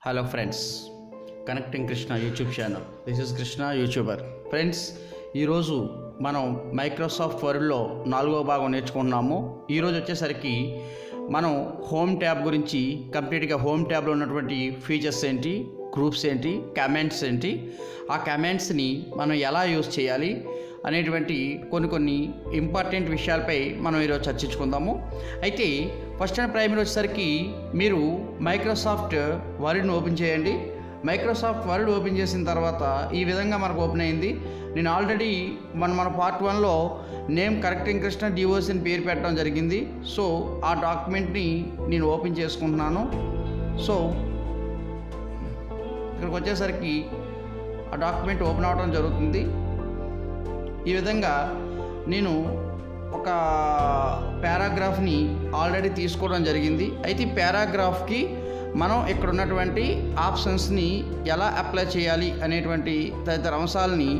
Hello friends, connecting Krishna YouTube channel. This is Krishna YouTuber. Friends, ఈరోజు మనం Microsoft వర్డ్లో 4వ భాగం నేర్చుకుంటున్నాము. ఈరోజు వచ్చేసరికి మనం హోమ్ ట్యాబ్ గురించి కంప్లీట్గా హోమ్ ట్యాబ్లో ఉన్నటువంటి ఫీచర్స్ ఏంటి, గ్రూప్స్ ఏంటి, కమెంట్స్ ఏంటి, ఆ కమెంట్స్ని మనం ఎలా యూజ్ చేయాలి అనేటువంటి కొన్ని ఇంపార్టెంట్ విషయాలపై మనం ఈరోజు చర్చించుకుందాము. అయితే ఫస్ట్ అండ్ ప్రైమరీ వచ్చేసరికి మీరు మైక్రోసాఫ్ట్ వర్డ్ని ఓపెన్ చేయండి. మైక్రోసాఫ్ట్ వర్డ్ ఓపెన్ చేసిన తర్వాత ఈ విధంగా మనకు ఓపెన్ అయింది. నేను ఆల్రెడీ మన పార్ట్ 1లో నేమ్ కరెక్టింగ్ కృష్ణ డివోస్ అని పేరు పెట్టడం జరిగింది. సో ఆ డాక్యుమెంట్ని నేను ఓపెన్ చేసుకుంటున్నాను. సో ఇక్కడికి వచ్చేసరికి ఆ డాక్యుమెంట్ ఓపెన్ అవ్వడం జరుగుతుంది. ఈ విధంగా నేను ఒక పారాగ్రాఫ్ని ఆల్రెడీ తీసుకోవడం జరిగింది. అయితే ఈ పారాగ్రాఫ్కి మనం ఇక్కడ ఉన్నటువంటి ఆప్షన్స్ని ఎలా అప్లై చేయాలి అనేటువంటి తదితర అంశాలని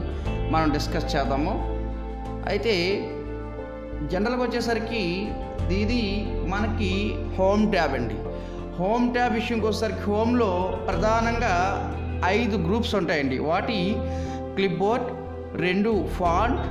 మనం డిస్కస్ చేద్దాము. అయితే జనరల్గా వచ్చేసరికి ఇది మనకి హోమ్ ట్యాబ్ అండి. హోమ్ ట్యాబ్ విషయంకి వచ్చేసరికి హోమ్లో ప్రధానంగా 5 గ్రూప్స్ ఉంటాయండి. వాటి క్లిప్బోర్డ్, 2 ఫాంట్,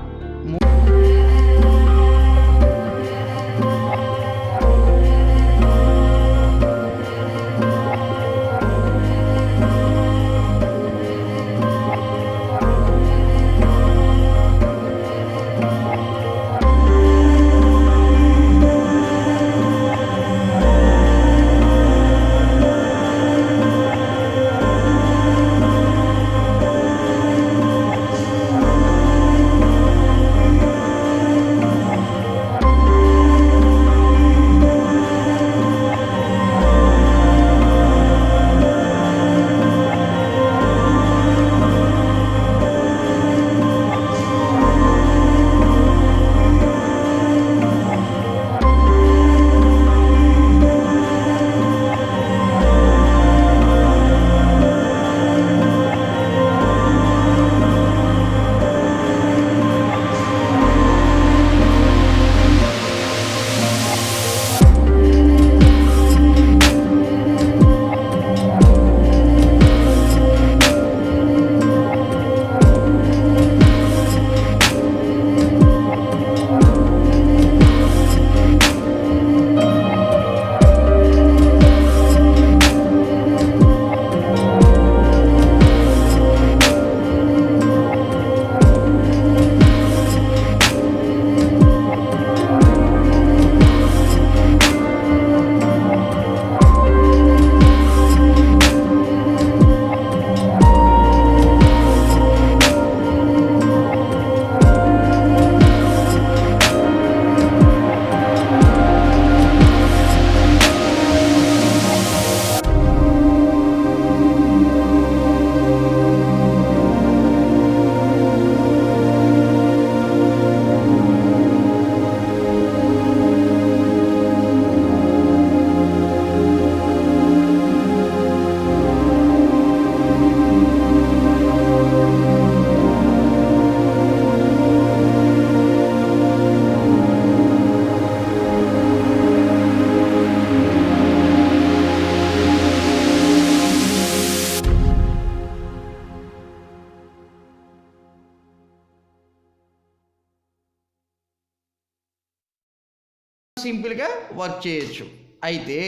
సింపుల్గా వర్క్ చేయొచ్చు. అయితే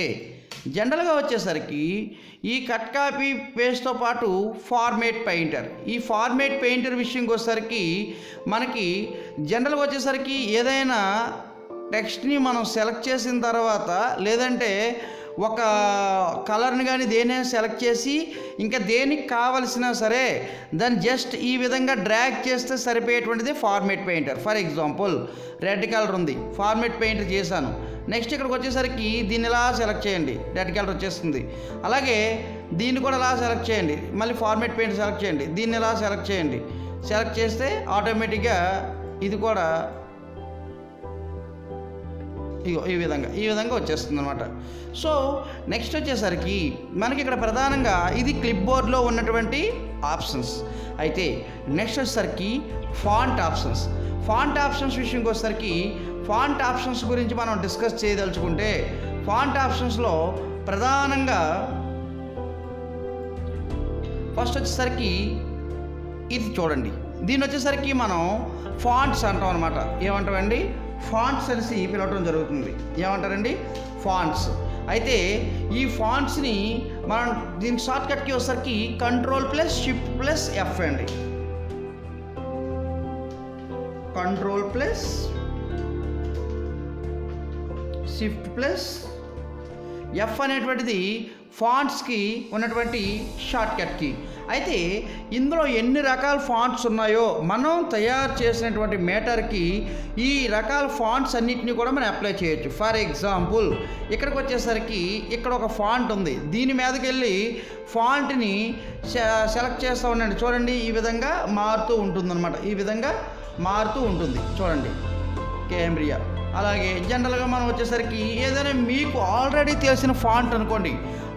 జనరల్గా వచ్చేసరికి ఈ కట్ కాపీ పేస్ట్తో పాటు ఫార్మేట్ పెయింటర్, ఈ ఫార్మేట్ పెయింటర్ విషయంకి వచ్చేసరికి మనకి జనరల్గా వచ్చేసరికి ఏదైనా టెక్స్ట్ని మనం సెలెక్ట్ చేసిన తర్వాత లేదంటే ఒక కలర్ని కానీ దేనైనా సెలెక్ట్ చేసి ఇంకా దేనికి కావలసినా సరే దాన్ని జస్ట్ ఈ విధంగా డ్రాగ్ చేస్తే సరిపోయేటువంటిది format painter. For example red colour ఉంది, ఫార్మేట్ పెయింటర్ చేశాను. నెక్స్ట్ ఇక్కడికి వచ్చేసరికి దీన్ని ఇలా సెలెక్ట్ చేయండి, రెడ్ కలర్ వచ్చేస్తుంది. అలాగే దీన్ని కూడా ఇలా సెలెక్ట్ చేయండి, మళ్ళీ ఫార్మేట్ పెయింటర్ సెలెక్ట్ చేయండి, దీన్ని ఇలా సెలెక్ట్ చేయండి. సెలెక్ట్ చేస్తే ఆటోమేటిక్గా ఇది కూడా ఈ విధంగా వచ్చేస్తుంది అనమాట. సో నెక్స్ట్ వచ్చేసరికి మనకి ఇక్కడ ప్రధానంగా ఇది క్లిప్ బోర్డ్లో ఉన్నటువంటి ఆప్షన్స్. అయితే నెక్స్ట్ వచ్చేసరికి ఫాంట్ ఆప్షన్స్. ఫాంట్ ఆప్షన్స్ విషయంకి వచ్చేసరికి ఫాంట్ ఆప్షన్స్ గురించి మనం డిస్కస్ చేయదలుచుకుంటే ఫాంట్ ఆప్షన్స్లో ప్రధానంగా ఫస్ట్ వచ్చేసరికి ఇది చూడండి, దీని వచ్చేసరికి మనం ఫాంట్స్ అంటాం అనమాట. ఏమంటామండి? ఫాంట్స్ అనేసి పిలవటం జరుగుతుంది. ఏమంటారండి? ఫాంట్స్. అయితే ఈ ఫాంట్స్ని మనం దీని షార్ట్కట్కి వచ్చేసరికి Ctrl+Shift+F అండి. Ctrl+Shift+F అనేటువంటిది ఫాంట్స్కి ఉన్నటువంటి షార్ట్కట్ కీ. అయితే ఇందులో ఎన్ని రకాల ఫాంట్స్ ఉన్నాయో మనం తయారు చేసినటువంటి మేటర్కి ఈ రకాల ఫాంట్స్ అన్నిటిని కూడా మనం అప్లై చేయొచ్చు. ఫర్ ఎగ్జాంపుల్ ఇక్కడికి వచ్చేసరికి ఇక్కడ ఒక ఫాంట్ ఉంది, దీని మీదకి వెళ్ళి ఫాంట్ని సెలెక్ట్ చేస్తూ ఉండండి. చూడండి, ఈ విధంగా మారుతూ ఉంటుందన్నమాట. ఈ విధంగా మారుతూ ఉంటుంది చూడండి, కేంబ్రియా. అలాగే జనరల్గా మనం వచ్చేసరికి ఏదైనా మీకు ఆల్రెడీ తెలిసిన ఫాంట్ అనుకోండి,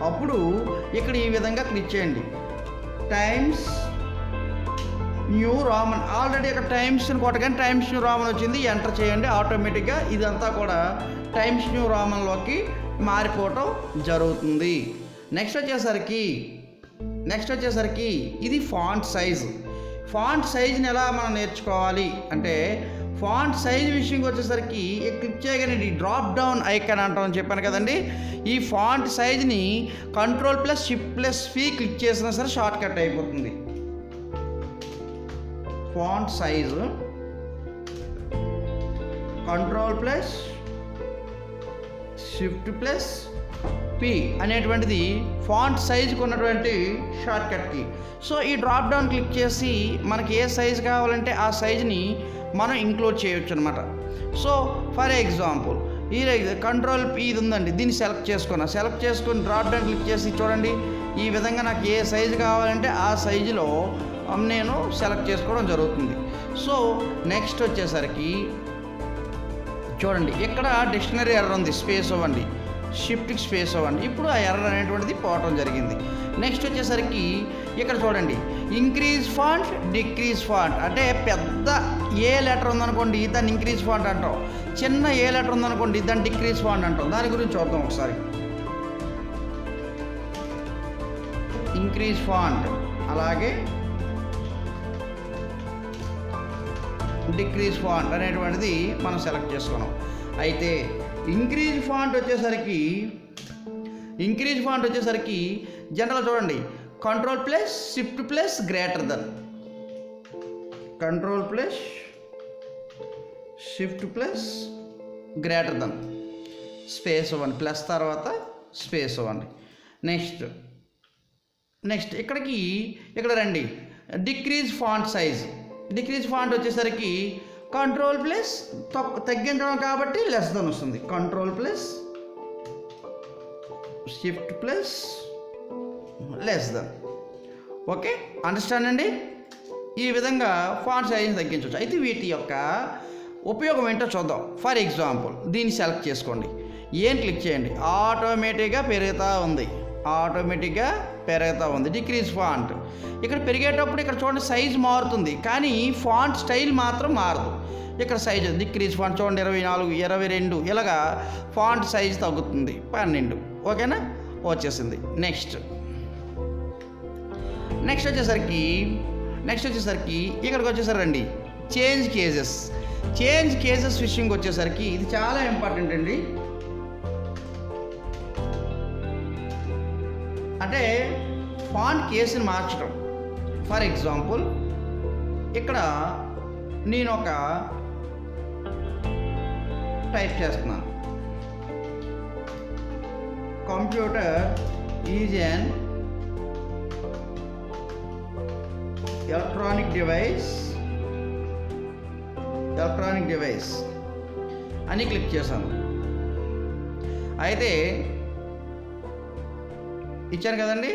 అప్పుడు ఇక్కడ ఈ విధంగా క్లిక్ చేయండి, టైమ్స్ న్యూ రామన్. ఆల్రెడీ ఇక్కడ టైమ్స్ కొట్టగానే టైమ్స్ న్యూ రామన్ వచ్చింది, ఎంటర్ చేయండి. ఆటోమేటిక్గా ఇదంతా కూడా టైమ్స్ న్యూ రామన్లోకి మారిపోవటం జరుగుతుంది. నెక్స్ట్ వచ్చేసరికి ఇది ఫాంట్ సైజు. ఫాంట్ సైజుని ఎలా మనం నేర్చుకోవాలి అంటే, ఫాంట్ సైజ్ విషయంకి వచ్చేసరికి క్లిక్ చేయగానే ఈ డ్రాప్ డౌన్ ఐకాన్ అంటామని చెప్పాను కదండి. ఈ ఫాంట్ సైజ్ని Ctrl+Shift+V క్లిక్ చేసినా సరే షార్ట్ కట్ అయిపోతుంది. ఫాంట్ సైజు Ctrl+Shift+P అనేటువంటిది ఫాంట్ సైజుకు ఉన్నటువంటి షార్ట్ కట్ కీ. సో ఈ డ్రాప్ డౌన్ క్లిక్ చేసి మనకి ఏ సైజు కావాలంటే ఆ సైజుని మనం ఇంక్లూడ్ చేయొచ్చు అనమాట. సో ఫర్ ఎగ్జాంపుల్ ఈ కంట్రోల్ ఇది ఉందండి, దీన్ని సెలెక్ట్ చేసుకొని డ్రాప్ డౌన్ క్లిక్ చేసి చూడండి, ఈ విధంగా నాకు ఏ సైజు కావాలంటే ఆ సైజులో నేను సెలెక్ట్ చేసుకోవడం జరుగుతుంది. సో నెక్స్ట్ వచ్చేసరికి చూడండి, ఇక్కడ డిక్షనరీ ఎర్రర్ ఉంది, స్పేస్ ఇవ్వండి, షిఫ్ట్కి స్పేస్ ఇవ్వండి. ఇప్పుడు ఆ ఎర్రర్ అనేటువంటిది పోవటం జరిగింది. నెక్స్ట్ వచ్చేసరికి ఇక్కడ చూడండి, ఇంక్రీజ్ ఫాంట్, డిక్రీజ్ ఫాంట్. అంటే పెద్ద ఏ లెటర్ ఉందనుకోండి దాన్ని ఇంక్రీజ్ ఫాంట్ అంటాం, చిన్న ఏ లెటర్ ఉందనుకోండి దాన్ని డిక్రీజ్ ఫాంట్ అంటాం. దాని గురించి చూద్దాం ఒకసారి. ఇంక్రీజ్ ఫాంట్ అలాగే డిక్రీజ్ ఫాంట్ అనేటువంటిది మనం సెలెక్ట్ చేసుకున్నాం. అయితే ఇంక్రీజ్ ఫాంట్ వచ్చేసరికి జనరల్ చూడండి, Ctrl+Shift+Greater+, స్పేస్ ఇవ్వండి, ప్లస్ తర్వాత స్పేస్ ఇవ్వండి. నెక్స్ట్ ఇక్కడ రండి, decrease font size. Decrease font వచ్చేసరికి Ctrl+ తగ్గించడం కాబట్టి లెస్ దెన్ వస్తుంది, Ctrl+Shift+less. ఓకే, అండర్స్టాండ్ అండి. ఈ విధంగా ఫాంట్ సైజ్ని తగ్గించవచ్చు. అయితే వీటి యొక్క ఉపయోగం ఏంటో చూద్దాం. ఫర్ ఎగ్జాంపుల్ దీన్ని సెలెక్ట్ చేసుకోండి, ఏం క్లిక్ చేయండి, ఆటోమేటిక్గా పెరుగుతూ ఉంది డిక్రీజ్ ఫాంట్. ఇక్కడ పెరిగేటప్పుడు ఇక్కడ చూడండి సైజ్ మారుతుంది, కానీ ఫాంట్ స్టైల్ మాత్రం మారదు. ఇక్కడ సైజ్ డిక్రీజ్ ఫాంట్ చూడండి 24, 22 ఇలాగా ఫాంట్ సైజ్ తగ్గుతుంది, 12. ఓకేనా, వచ్చేసింది. నెక్స్ట్ వచ్చేసరికి ఇక్కడికి వచ్చేసరండి, చేంజ్ కేజెస్ విషయంకి వచ్చేసరికి ఇది చాలా ఇంపార్టెంట్ అండి. అంటే ఫాంట్ కేసుని మార్చడం. ఫర్ ఎగ్జాంపుల్ ఇక్కడ నేను ఒక టైప్ చేస్తున్నాను, computer is an electronic device అని క్లిక్ చేశాను. అయితే ఇచ్చాను కదండి,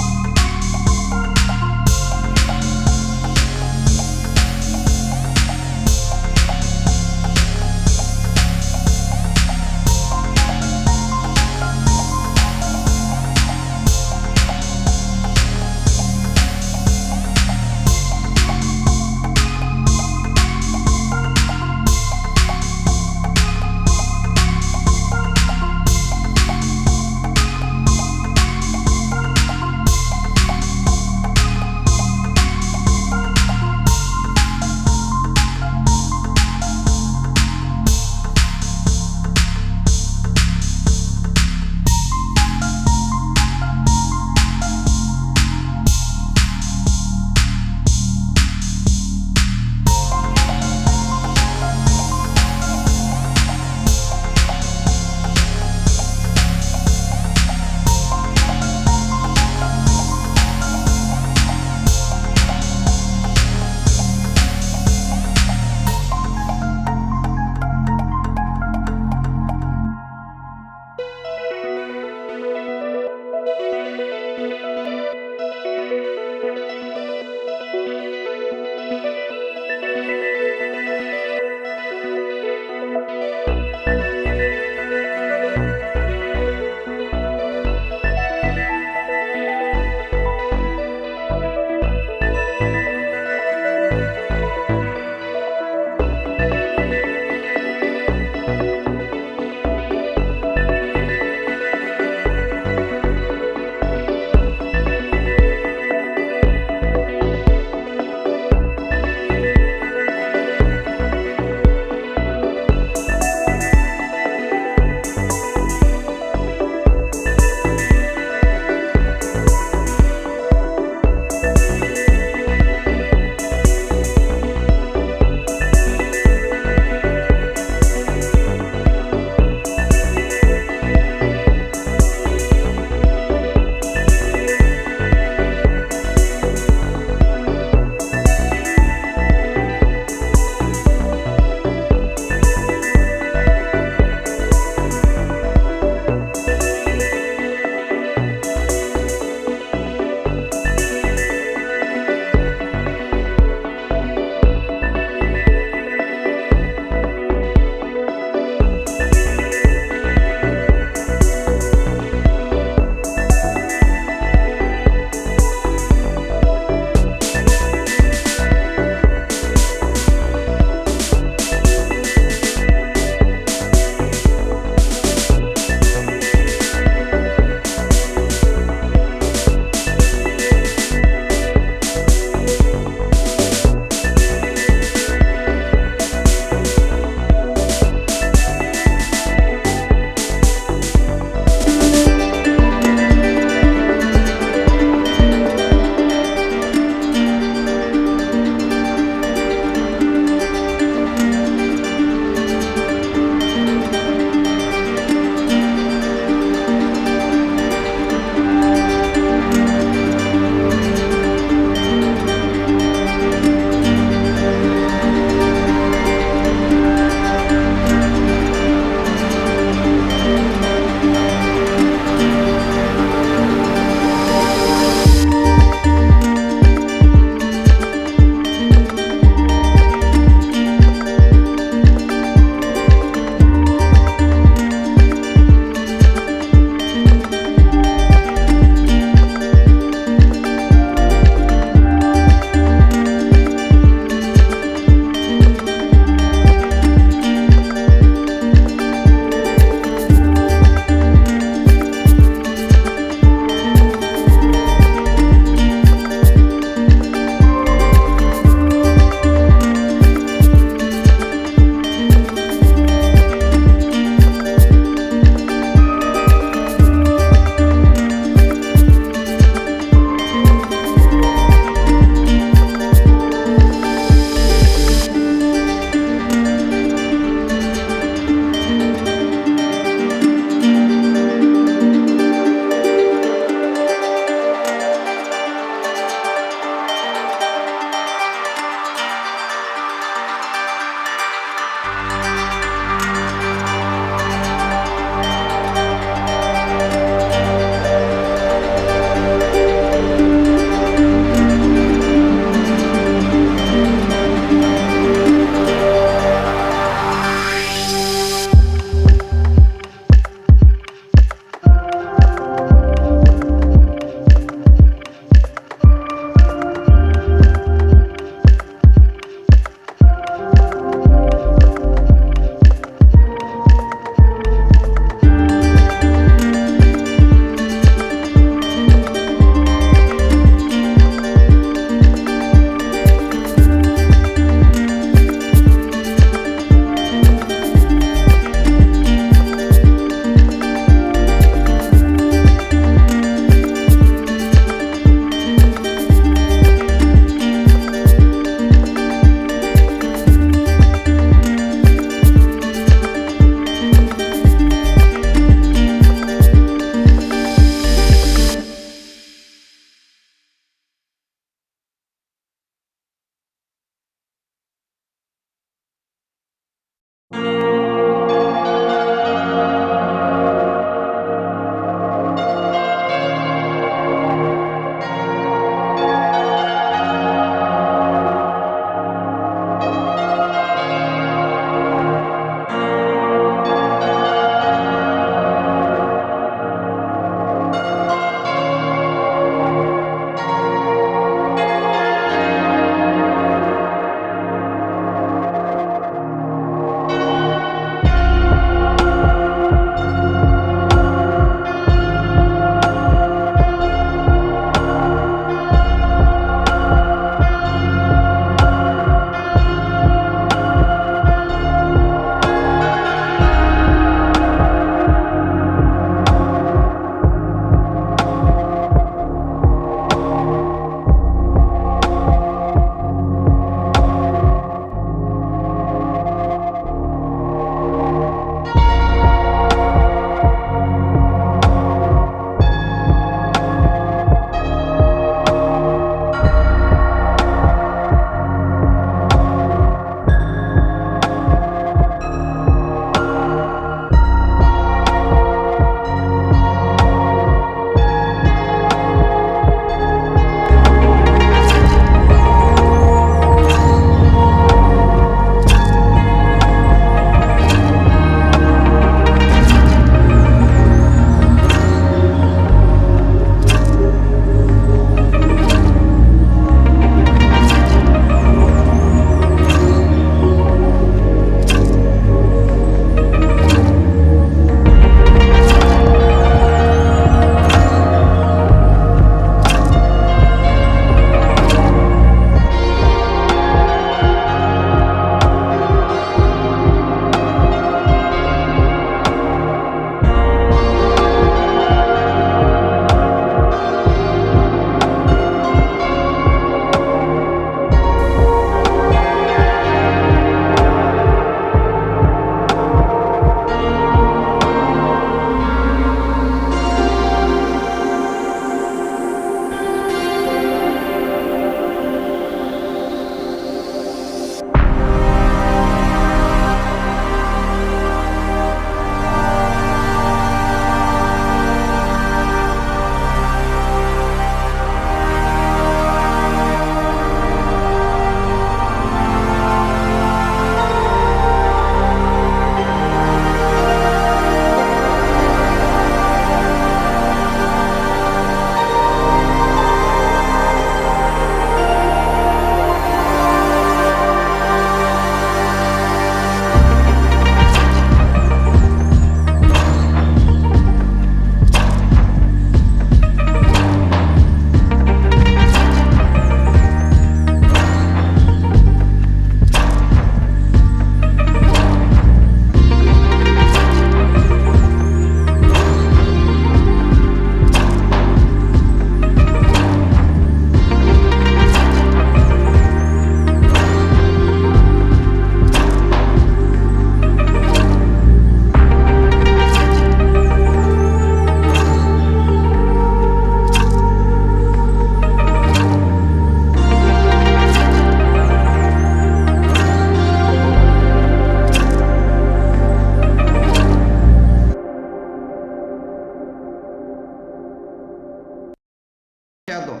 చేద్దాం.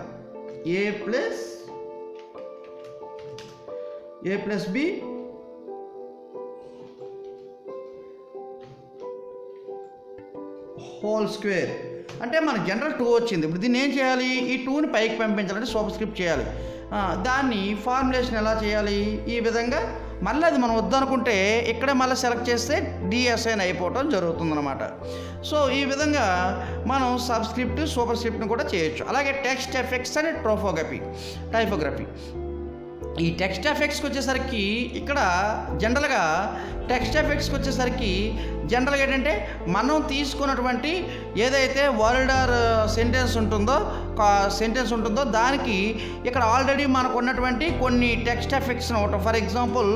ఏ ప్లస్ బి హోల్ స్క్వేర్ అంటే మన జనరల్ 2 వచ్చింది. ఇప్పుడు దీన్ని ఏం చేయాలి? ఈ 2ని పైకి పంపించాలంటే సూపర్ స్క్రిప్ట్ చేయాలి. దాన్ని ఫార్ములేషన్ ఎలా చేయాలి? ఈ విధంగా మళ్ళీ అది మనం వద్దనుకుంటే ఇక్కడే మళ్ళీ సెలెక్ట్ చేస్తే డిఎస్ఐన్ అయిపోవటం జరుగుతుందన్నమాట. సో ఈ విధంగా మనం సబ్స్క్రిప్ట్ సూపర్ స్క్రిప్ట్ని కూడా చేయొచ్చు. అలాగే టెక్స్ట్ ఎఫెక్ట్స్ అండ్ టైపోగ్రఫీ. ఈ టెక్స్ట్ ఎఫెక్ట్స్కి వచ్చేసరికి ఇక్కడ జనరల్గా ఏంటంటే మనం తీసుకున్నటువంటి ఏదైతే వర్డ్ ఆర్ సెంటెన్స్ ఉంటుందో దానికి ఇక్కడ ఆల్రెడీ మనకు ఉన్నటువంటి కొన్ని టెక్స్ట్ ఎఫెక్ట్స్ అవటం. ఫర్ ఎగ్జాంపుల్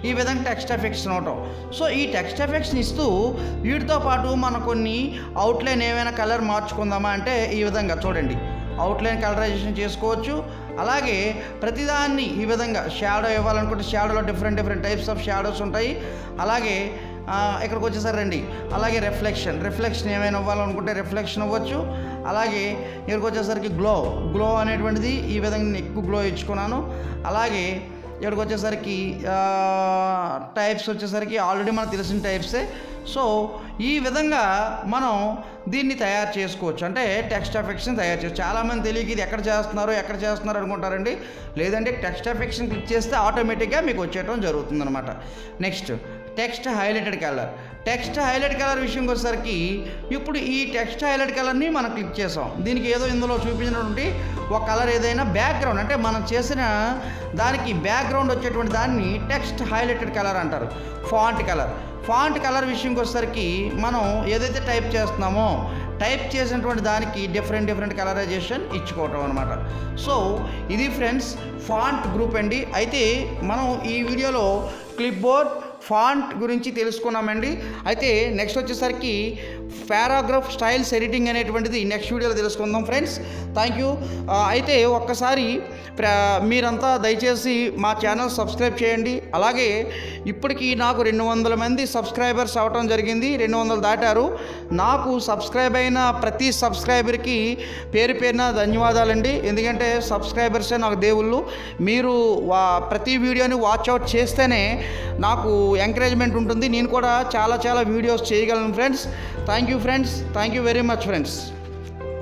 ఈ విధంగా టెక్స్ట్ ఎఫెక్ట్స్ అవటం. సో ఈ టెక్స్ట్ ఎఫెక్ట్స్ని ఇస్తూ వీటితో పాటు మనం కొన్ని అవుట్లైన్ ఏమైనా కలర్ మార్చుకుందామా అంటే ఈ విధంగా చూడండి, అవుట్లైన్ కలరైజేషన్ చేసుకోవచ్చు. అలాగే ప్రతిదాన్ని ఈ విధంగా షాడో ఇవ్వాలనుకుంటే షాడోలో డిఫరెంట్ టైప్స్ ఆఫ్ షాడోస్ ఉంటాయి. అలాగే ఇక్కడికి వచ్చేసరి రండి, అలాగే రిఫ్లెక్షన్ ఏమైనా ఇవ్వాలనుకుంటే రిఫ్లెక్షన్ ఇవ్వచ్చు. అలాగే ఇక్కడికి వచ్చేసరికి గ్లో అనేటువంటిది ఈ విధంగా నేను ఎక్కువ గ్లో ఇచ్చుకున్నాను. అలాగే ఇక్కడికి వచ్చేసరికి టైప్స్ వచ్చేసరికి ఆల్రెడీ మనకు తెలిసిన టైప్సే. సో ఈ విధంగా మనం దీన్ని తయారు చేసుకోవచ్చు, అంటే టెక్స్ట్ ఎఫెక్ట్స్ని తయారు చేయవచ్చు. చాలామంది తెలియక ఇది ఎక్కడ చేస్తున్నారు అనుకుంటారండి. లేదంటే టెక్స్ట్ ఎఫెక్ట్స్ని క్లిక్ చేస్తే ఆటోమేటిక్గా మీకు వచ్చేయడం జరుగుతుందన్నమాట. నెక్స్ట్ టెక్స్ట్ హైలైటెడ్ కలర్ విషయంకి వచ్చేసరికి ఇప్పుడు ఈ టెక్స్ట్ హైలైట్ కలర్ని మనం క్లిక్ చేసాం. దీనికి ఏదో ఇందులో చూపించినటువంటి ఒక కలర్ ఏదైనా బ్యాక్గ్రౌండ్ అంటే మనం చేసిన దానికి బ్యాక్గ్రౌండ్ వచ్చేటువంటి దాన్ని టెక్స్ట్ హైలైటెడ్ కలర్ అంటారు. ఫాంట్ కలర్ విషయంకి వచ్చేసరికి మనం ఏదైతే టైప్ చేస్తున్నామో టైప్ చేసినటువంటి దానికి డిఫరెంట్ కలరైజేషన్ ఇచ్చుకోవటం అనమాట. సో ఇది ఫ్రెండ్స్ ఫాంట్ గ్రూప్ అండి. అయితే మనం ఈ వీడియోలో క్లిప్బోర్డ్ ఫాంట్ గురించి తెలుసుకున్నామండి. అయితే నెక్స్ట్ వచ్చేసరికి పారాగ్రాఫ్ స్టైల్స్ ఎడిటింగ్ అనేటువంటిది నెక్స్ట్ వీడియోలో తెలుసుకుందాం ఫ్రెండ్స్. Thank you. అయితే ఒక్కసారి మీరంతా దయచేసి మా ఛానల్ సబ్స్క్రైబ్ చేయండి. అలాగే ఇప్పటికీ నాకు 200 మంది సబ్స్క్రైబర్స్ అవ్వటం జరిగింది. 200 దాటారు. నాకు సబ్స్క్రైబ్ అయిన ప్రతి సబ్స్క్రైబర్కి పేరున ధన్యవాదాలండి. ఎందుకంటే సబ్స్క్రైబర్సే నాకు దేవుళ్ళు. మీరు ప్రతి వీడియోని వాచ్ అవుట్ చేస్తేనే నాకు ఎంకరేజ్మెంట్ ఉంటుంది. నేను కూడా చాలా వీడియోస్ చేయగలను friends. Thank you friends. Thank you very much friends.